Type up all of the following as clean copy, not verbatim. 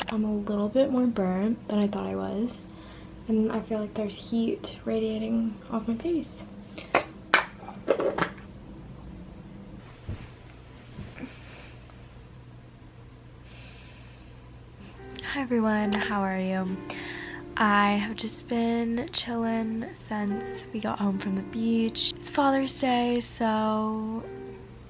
I'm a little bit more burnt than I thought I was, and I feel like there's heat radiating off my face. Hi everyone, how are you? I have just been chilling since we got home from the beach. It's Father's Day, so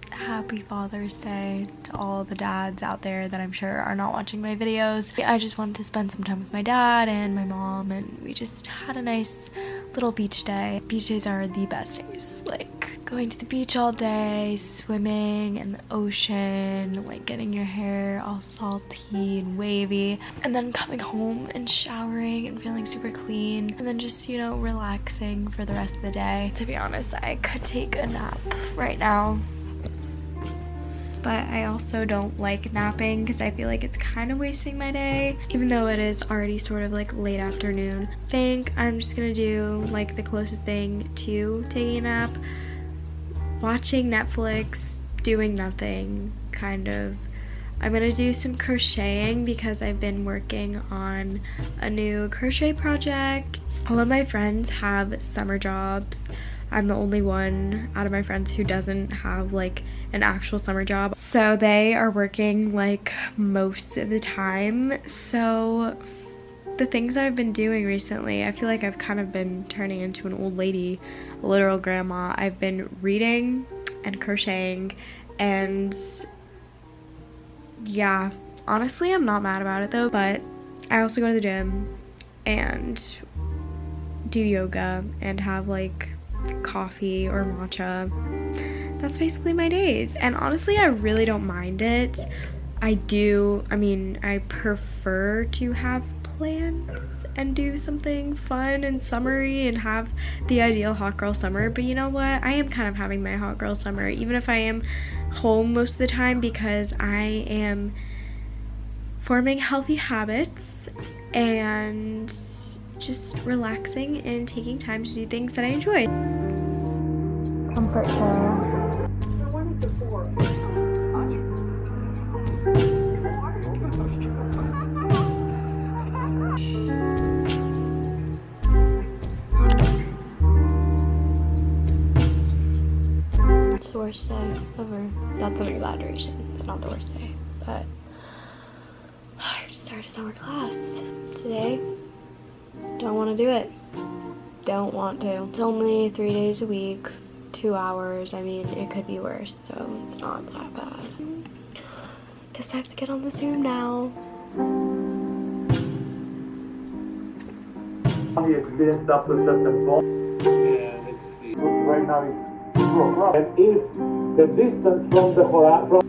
happy Father's Day to all the dads out there that I'm sure are not watching my videos. I just wanted to spend some time with my dad and my mom, and we just had a nice little beach day. Beach days are the best days. Like going to the beach all day, swimming in the ocean, like getting your hair all salty and wavy, and then coming home and showering and feeling super clean, and then just, you know, relaxing for the rest of the day. To be honest, I could take a nap right now, but I also don't like napping because I feel like it's kind of wasting my day, even though it is already sort of like late afternoon. I think I'm just gonna do like the closest thing to taking a nap, watching Netflix, doing nothing, kind of. I'm gonna do some crocheting because I've been working on a new crochet project. All of my friends have summer jobs. I'm the only one out of my friends who doesn't have like an actual summer job. So they are working like most of the time. So the things I've been doing recently, I feel like I've kind of been turning into an old lady, a literal grandma. I've been reading and crocheting, and yeah, honestly, I'm not mad about it though. But I also go to the gym and do yoga and have like coffee or matcha. That's basically my days, and honestly I really don't mind it. I prefer to have plans and do something fun and summery and have the ideal hot girl summer, but you know what, I am kind of having my hot girl summer even if I am home most of the time, because I am forming healthy habits and just relaxing and taking time to do things that I enjoy. Comfort chair. It's the worst day ever. That's an exaggeration. It's not the worst day, but I just started summer class today. Don't want to do it. Don't want to. It's only 3 days a week, 2 hours. I mean, it could be worse, so it's not that bad. Guess I have to get on the Zoom now. He experienced up to a certain point. Yeah, let's see. Right now it's 2 o'clock. And if the distance from the horizon.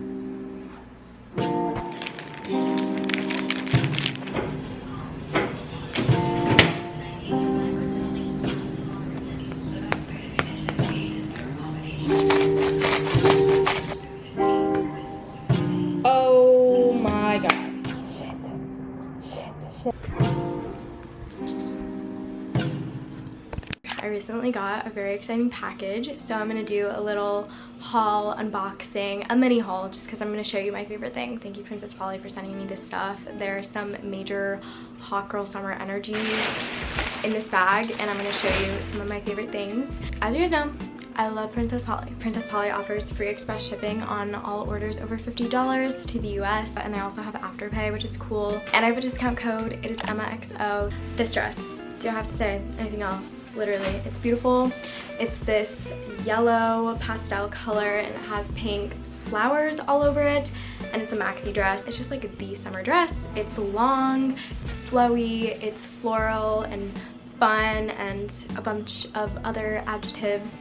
Oh my god. Shit. I recently got a very exciting package, so I'm gonna do a little haul, unboxing, a mini haul, just because I'm gonna show you my favorite things. Thank you, Princess Polly, for sending me this stuff. There are some major hot girl summer energy in this bag, and I'm gonna show you some of my favorite things. As you guys know, I love Princess Polly. Princess Polly offers free express shipping on all orders over $50 to the US, and they also have Afterpay, which is cool. And I have a discount code. It is EmmaXO. This dress, do I have to say anything else? Literally, it's beautiful. It's this yellow pastel color, and it has pink flowers all over it, and it's a maxi dress. It's just like the summer dress. It's long, it's flowy, it's floral and fun, and a bunch of other adjectives.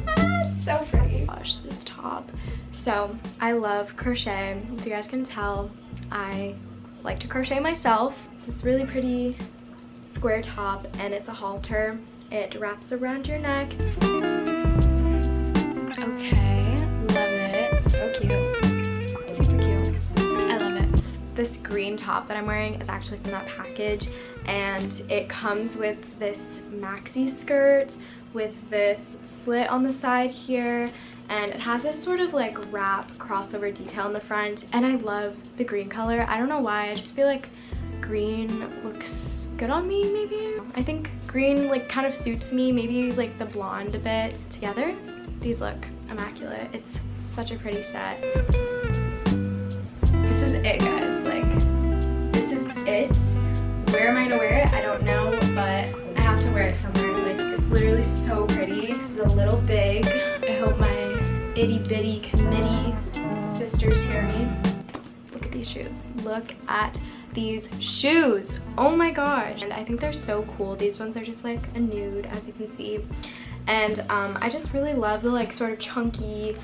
It's so pretty. Gosh, this top. So I love crochet. If you guys can tell, I like to crochet myself. It's this really pretty square top, and it's a halter. It wraps around your neck. Okay, love it. So cute. Super cute. I love it. This green top that I'm wearing is actually from that package, and it comes with this maxi skirt with this slit on the side here, and it has this sort of like wrap crossover detail in the front, and I love the green color. I don't know why, I just feel like green looks good on me maybe. I think green like kind of suits me, maybe like the blonde a bit together. These look immaculate. It's such a pretty set. This is it, guys. Like, this is it. Where am I gonna wear it? I don't know, but I have to wear it somewhere. Like, it's literally so pretty. This is a little big. I hope my itty bitty committee sisters hear me. Look at these shoes. Look at these shoes. Oh my gosh. And I think they're so cool. These ones are just like a nude, as you can see. And I just really love the like sort of chunky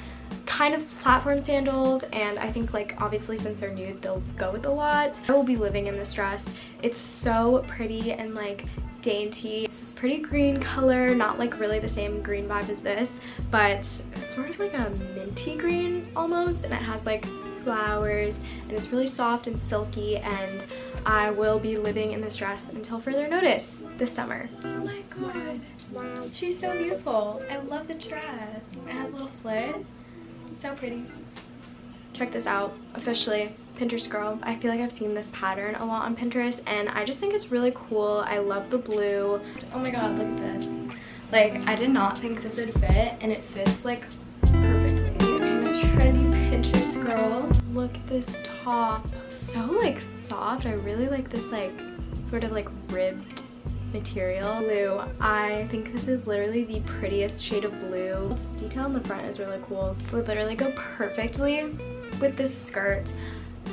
kind of platform sandals, and I think like obviously since they're nude they'll go with a lot. I will be living in this dress. It's so pretty and like dainty. It's this pretty green color, not like really the same green vibe as this, but sort of like a minty green almost, and it has like flowers, and it's really soft and silky, and I will be living in this dress until further notice this summer. Oh my god, wow, she's so beautiful. I love the dress. It has a little slit. So pretty. Check this out. Officially Pinterest girl. I feel like I've seen this pattern a lot on Pinterest, and I just think it's really cool. I love the blue. Oh my god, look at this. Like, I did not think this would fit, and it fits like perfectly. Okay, Miss Trendy Pinterest girl. Look at this top. So like soft. I really like this like sort of like ribbed material. Blue. I think this is literally the prettiest shade of blue. This detail on the front is really cool. It would literally go perfectly with this skirt.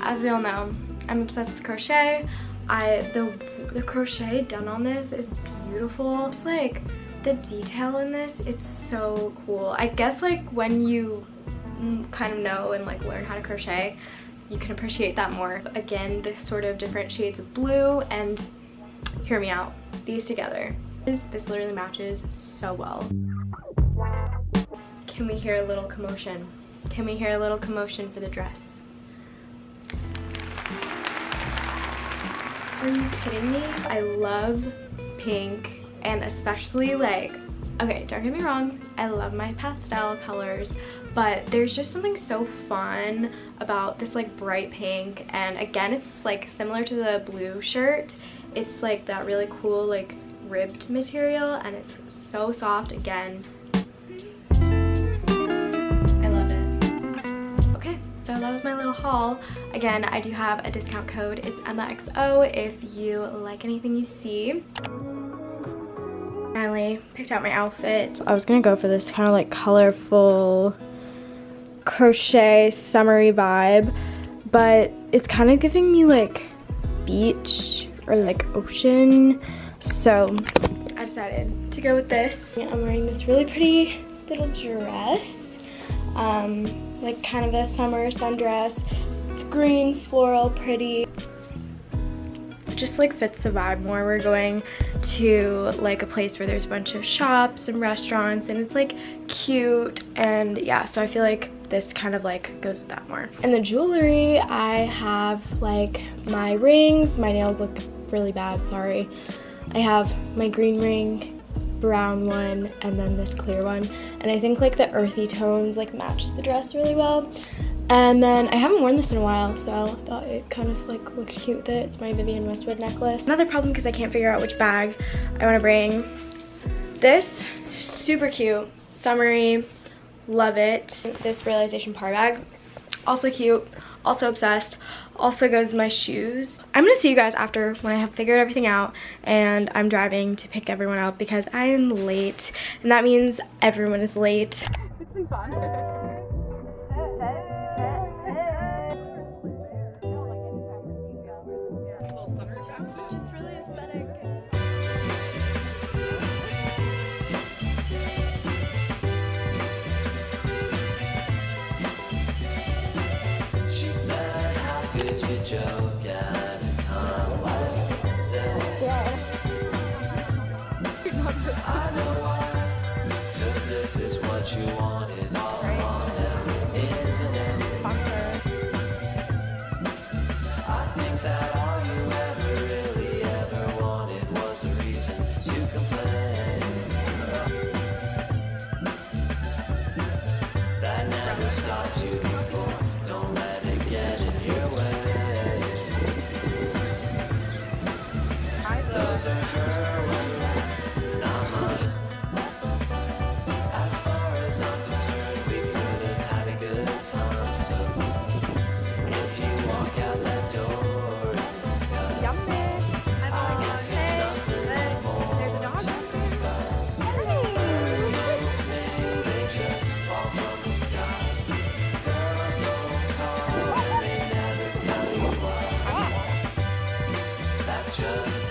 As we all know, I'm obsessed with crochet. The crochet done on this is beautiful. Just like the detail in this, it's so cool. I guess like when you kind of know and like learn how to crochet, you can appreciate that more. Again, this sort of different shades of blue, and hear me out, these together, this literally matches so well. Can we hear a little commotion? Can we hear a little commotion for the dress? Are you kidding me? I love pink, and especially like, okay, don't get me wrong, I love my pastel colors, but there's just something so fun about this like bright pink. And again, it's like similar to the blue shirt. It's like that really cool like ribbed material, and it's so soft. Again, I love it. Okay, so that was my little haul. Again, I do have a discount code. It's EmmaXO if you like anything you see. Finally picked out my outfit. I was gonna go for this kind of like colorful crochet summery vibe, but it's kind of giving me like beach or like ocean, so I decided to go with this. I'm wearing this really pretty little dress, like kind of a summer sundress. It's green, floral, pretty. It just like fits the vibe more. We're going to like a place where there's a bunch of shops and restaurants, and it's like cute, and yeah, so I feel like this kind of like goes with that more. And the jewelry, I have like my rings. My nails look really bad, sorry. I have my green ring, brown one, and then this clear one, and I think like the earthy tones like match the dress really well. And then I haven't worn this in a while, so I thought it kind of like looked cute with it. It's my Vivienne Westwood necklace. Another problem because I can't figure out which bag I want to bring. This, super cute, summery, love it. This Realization Par bag, also cute, also obsessed, also goes with my shoes. I'm gonna see you guys after when I have figured everything out and I'm driving to pick everyone up because I am late, and that means everyone is late. It's been fun. Joke at a time like this. I know why, 'cause this is what you wanted all along, isn't it? I think that all you ever really ever wanted was a reason to complain. just